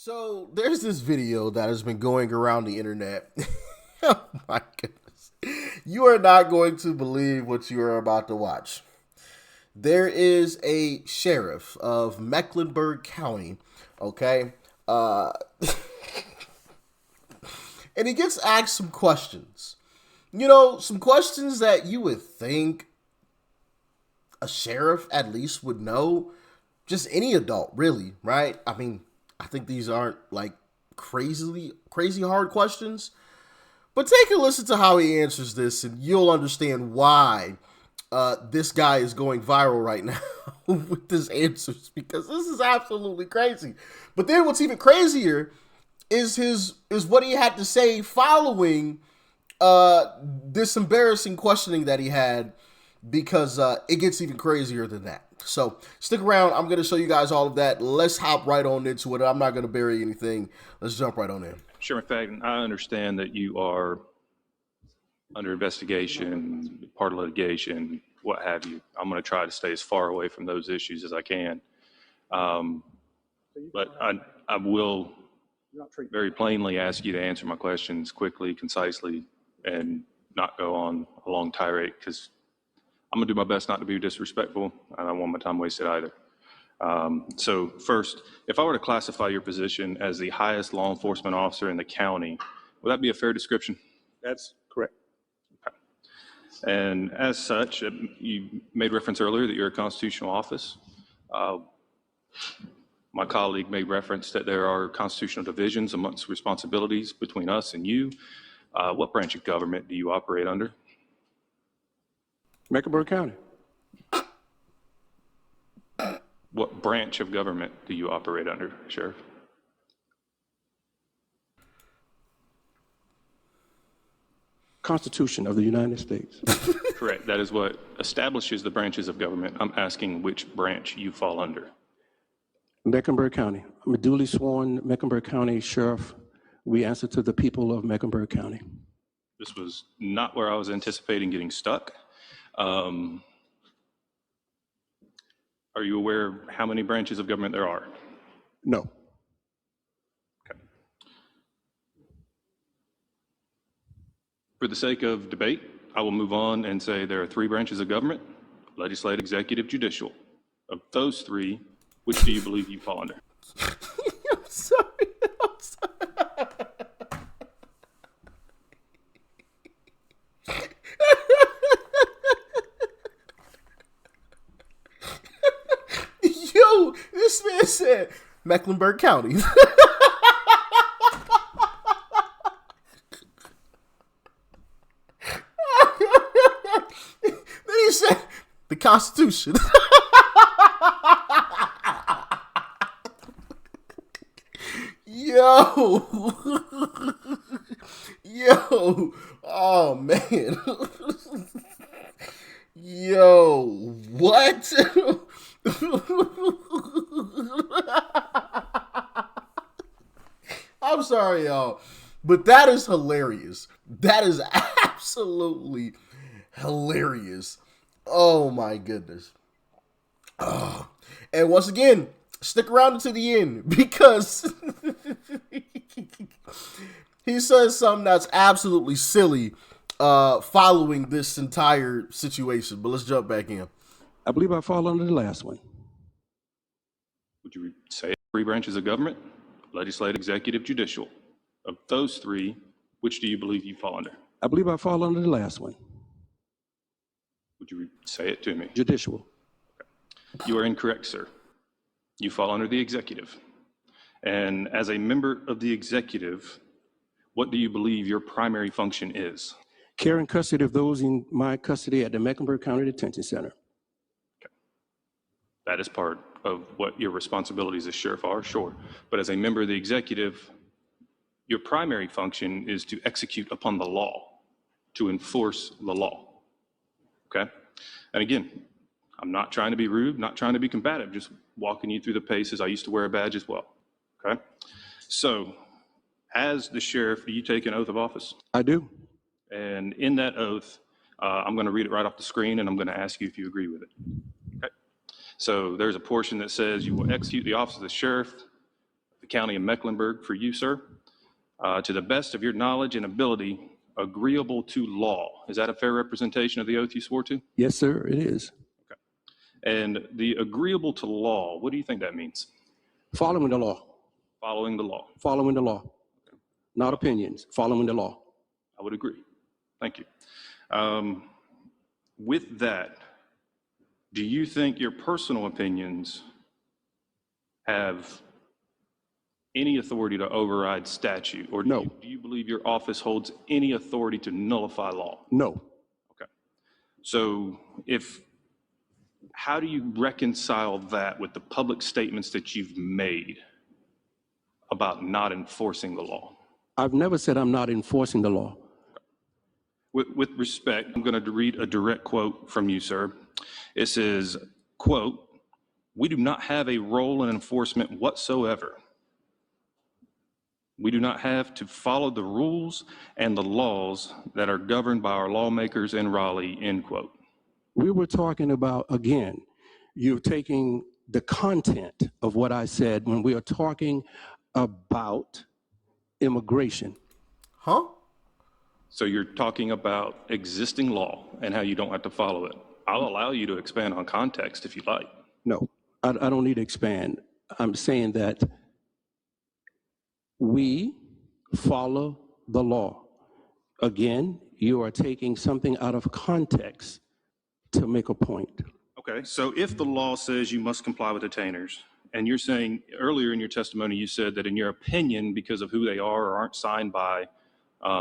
So there's this video that has been going around the internet. Oh my goodness. You are not going to believe what you are about to watch. There is a sheriff of Mecklenburg County, okay? Uh, and he gets asked some questions. Some questions that you would think a sheriff at least would know. Just any adult, really, right? I mean, I think these aren't like crazy hard questions. But take a listen to how he answers this, and you'll understand why this guy is going viral right now with his answers, because this is absolutely crazy. But then what's even crazier is what he had to say following this embarrassing questioning that he had, because it gets even crazier than that. So stick around. I'm going to show you guys all of that. Let's hop right on into it. I'm not going to bury anything. Let's jump right on in. Sure. In fact, I understand that you are under investigation, part of litigation, what have you. I'm going to try to stay as far away from those issues as I can. But I will very plainly ask you to answer my questions quickly, concisely, and not go on a long tirade, because I'm going to do my best not to be disrespectful. I don't want my time wasted either. So first, if I were to classify your position as the highest law enforcement officer in the county, would that be a fair description? That's correct. Okay. And as such, you made reference earlier that you're a constitutional office. My colleague made reference that there are constitutional divisions amongst responsibilities between us and you. What branch of government do you operate under? Mecklenburg County. What branch of government do you operate under, Sheriff? Constitution of the United States. Correct. That is what establishes the branches of government. I'm asking which branch you fall under. Mecklenburg County. I'm a duly sworn Mecklenburg County Sheriff. We answer to the people of Mecklenburg County. This was not where I was anticipating getting stuck. Are you aware of how many branches of government there are? No. Okay. For the sake of debate, I will move on and say there are three branches of government: legislative, executive, judicial. Of those three, which do you believe you fall under? I'm sorry. I'm sorry. Yo, this man said Mecklenburg County. Then he said the Constitution. Yo. Yo. Oh, man. Yo. What? I'm sorry, y'all. But that is hilarious. That is absolutely hilarious. Oh, my goodness. Oh. And once again, stick around to the end, because he says something that's absolutely silly following this entire situation. But let's jump back in. I believe I fall under the last one. Would you say three branches of government: legislative, executive, judicial? Of those three, which do you believe you fall under? I believe I fall under the last one. Would you say it to me? Judicial. You are incorrect, sir. You fall under the executive. And as a member of the executive, what do you believe your primary function is? Care and custody of those in my custody at the Mecklenburg County Detention Center. That is part of what your responsibilities as sheriff are, sure. But as a member of the executive, your primary function is to execute upon the law, to enforce the law. Okay? And again, I'm not trying to be rude, not trying to be combative, just walking you through the paces. I used to wear a badge as well. Okay? So, as the sheriff, do you take an oath of office? I do. And in that oath, I'm going to read it right off the screen, and I'm going to ask you if you agree with it. Okay? So there's a portion that says you will execute the office of the sheriff of the County of Mecklenburg for you, sir. To the best of your knowledge and ability, agreeable to law. Is that a fair representation of the oath you swore to? Yes, sir, it is. And the agreeable to law, what do you think that means? Following the law. Following the law. Following the law. Not opinions, following the law. I would agree. Thank you. With that, do you think your personal opinions have any authority to override statute? Or No. Do you believe your office holds any authority to nullify law? No. Okay. So how do you reconcile that with the public statements that you've made about not enforcing the law? I've never said I'm not enforcing the law. With respect, I'm going to read a direct quote from you, sir. It says, quote, "We do not have a role in enforcement whatsoever. We do not have to follow the rules and the laws that are governed by our lawmakers in Raleigh," end quote. We were talking about, again, you're taking the content of what I said when we are talking about immigration. Huh? So you're talking about existing law and how you don't have to follow it. I'll allow you to expand on context if you like. No, I don't need to expand. I'm saying that we follow the law. Again, you are taking something out of context to make a point. Okay, so if the law says you must comply with detainers, and you're saying earlier in your testimony, you said that in your opinion, because of who they are or aren't signed by,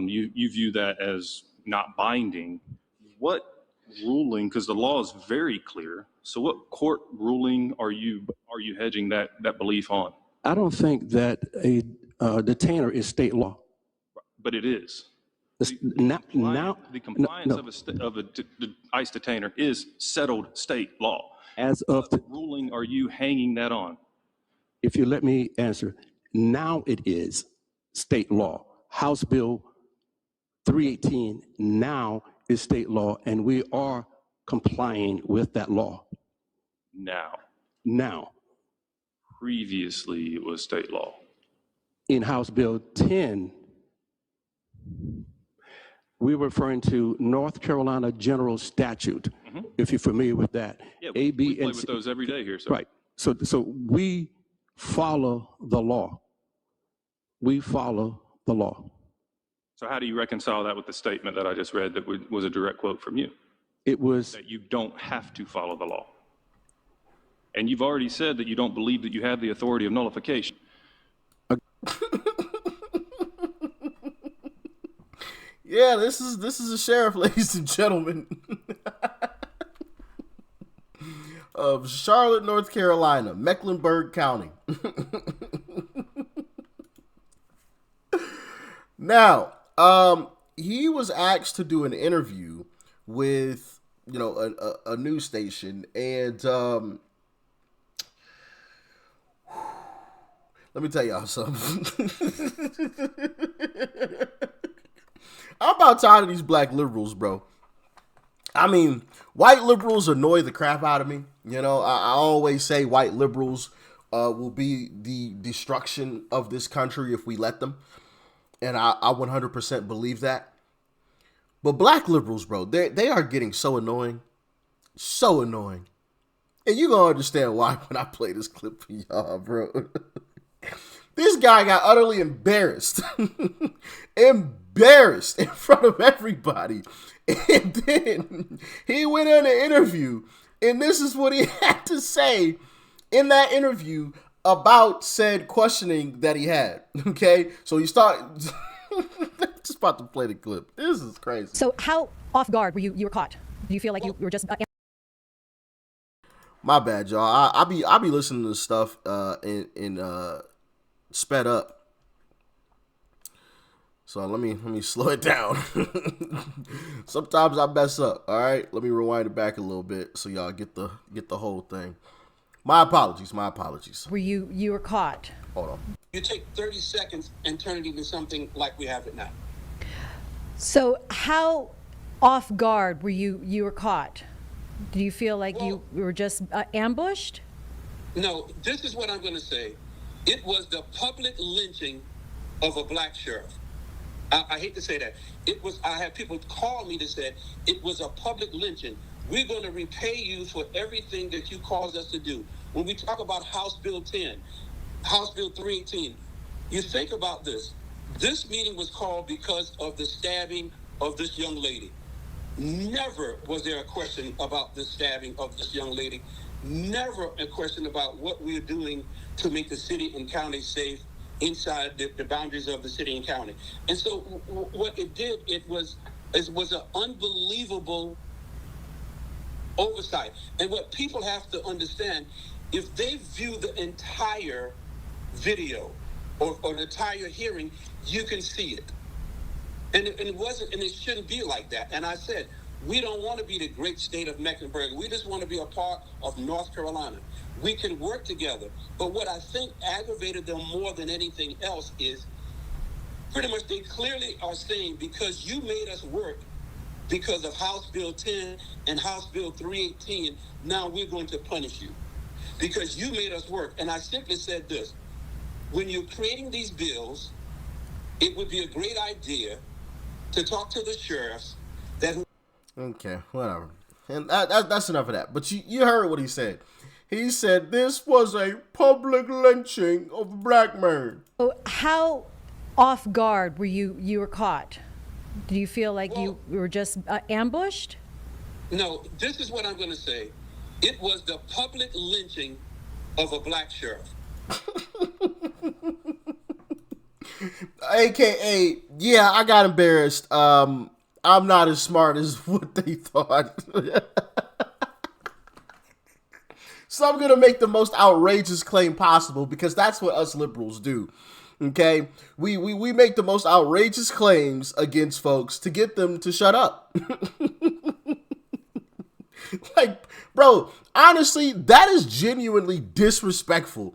you view that as not binding. What ruling, because the law is very clear, so what court ruling are you hedging that belief on? I don't think that a detainer is state law. But it is. The compliance of a ICE detainer is settled state law. As of What ruling are you hanging that on? if you let me answer, now it is state law. House Bill 318 now is state law, and we are complying with that law. Now, Previously, it was state law. in House Bill 10, we're referring to North Carolina General Statute, if you're familiar with that. Yeah, A, we B, play and with C. those every day here, sir. Right. So we follow the law. We follow the law. So how do you reconcile that with the statement that I just read that was a direct quote from you? It was, That you don't have to follow the law. And you've already said that you don't believe that you have the authority of nullification. Yeah, this is a sheriff, ladies and gentlemen, of Charlotte, North Carolina, Mecklenburg County. Now, he was asked to do an interview with, a news station, and let me tell y'all something. I'm about tired of these black liberals, bro. I mean, white liberals annoy the crap out of me. I always say white liberals will be the destruction of this country if we let them. And I 100% believe that. But black liberals, bro, they are getting so annoying. So annoying. And you're going to understand why when I play this clip for y'all, bro. This guy got utterly embarrassed. Embarrassed in front of everybody. And then he went on an interview. And this is what he had to say in that interview about said questioning that he had. Okay? So you start... just about to play the clip. This is crazy. So how off guard were you? You were caught. Do you feel like you were just... My bad, y'all. I be listening to stuff in sped up. So let me slow it down. Sometimes I mess up. All right, let me rewind it back a little bit so y'all get the whole thing. My apologies. Were you were caught? Hold on. You take 30 seconds and turn it into something like we have it now. So how off guard were you? You were caught. Do you feel like you were just ambushed? No, this is what I'm going to say. It was the public lynching of a black sheriff. I hate to say that. I had people call me to say it was a public lynching. We're going to repay you for everything that you caused us to do. When we talk about House Bill 10, House Bill 318, you think about this. This meeting was called because of the stabbing of this young lady. Never was there a question about the stabbing of this young lady. Never a question about what we're doing to make the city and county safe inside the boundaries of the city and county. And so what it did, it was an unbelievable oversight. And what people have to understand, if they view the entire video or the entire hearing, you can see it. And it wasn't, and it shouldn't be like that. And I said, we don't want to be the great state of Mecklenburg. We just want to be a part of North Carolina. We can work together. But what I think aggravated them more than anything else is pretty much they clearly are saying, because you made us work because of House Bill 10 and House Bill 318, now we're going to punish you because you made us work. And I simply said this: when you're creating these bills, it would be a great idea to talk to the sheriffs that. Okay, whatever. And that's enough of that. But you heard what he said. He said this was a public lynching of a black man. So how off guard were you were caught? Do you feel like you were just ambushed? No, this is what I'm going to say. It was the public lynching of a black sheriff. AKA, yeah, I got embarrassed. I'm not as smart as what they thought. So I'm going to make the most outrageous claim possible because that's what us liberals do. Okay? We make the most outrageous claims against folks to get them to shut up. Like, bro, honestly, that is genuinely disrespectful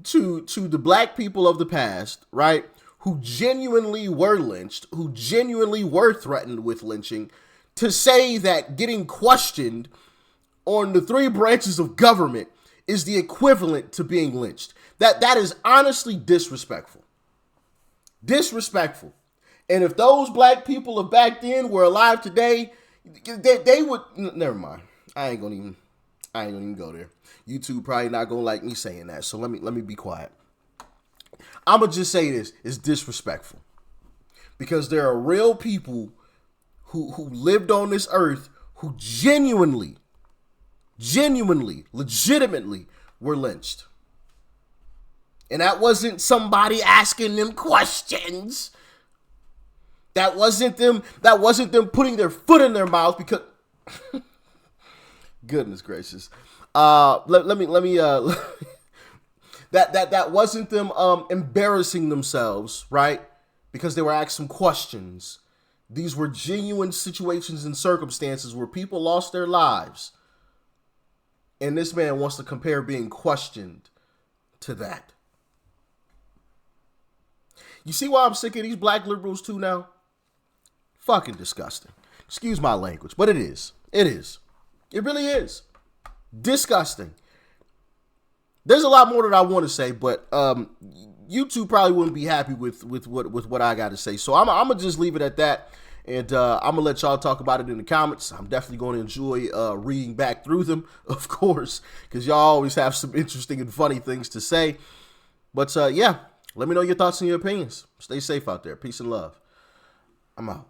to the black people of the past, right? Who genuinely were lynched, who genuinely were threatened with lynching, to say that getting questioned on the three branches of government is the equivalent to being lynched. That is honestly disrespectful. Disrespectful. And if those black people of back then were alive today, they would, never mind. I ain't gonna even go there. YouTube probably not gonna like me saying that. So let me be quiet. I'ma just say this, it's disrespectful. Because there are real people who lived on this earth who genuinely, legitimately were lynched. And that wasn't somebody asking them questions. That wasn't them putting their foot in their mouth because goodness gracious. Let me that wasn't them embarrassing themselves, right? Because they were asked some questions. These were genuine situations and circumstances where people lost their lives. And this man wants to compare being questioned to that. You see why I'm sick of these black liberals too now? Fucking disgusting. Excuse my language, but it is. It is. It really is. Disgusting. There's a lot more that I want to say, but YouTube probably wouldn't be happy with what I got to say. So I'm gonna just leave it at that, and I'm gonna let y'all talk about it in the comments. I'm definitely gonna enjoy reading back through them, of course, because y'all always have some interesting and funny things to say. But yeah, let me know your thoughts and your opinions. Stay safe out there. Peace and love. I'm out.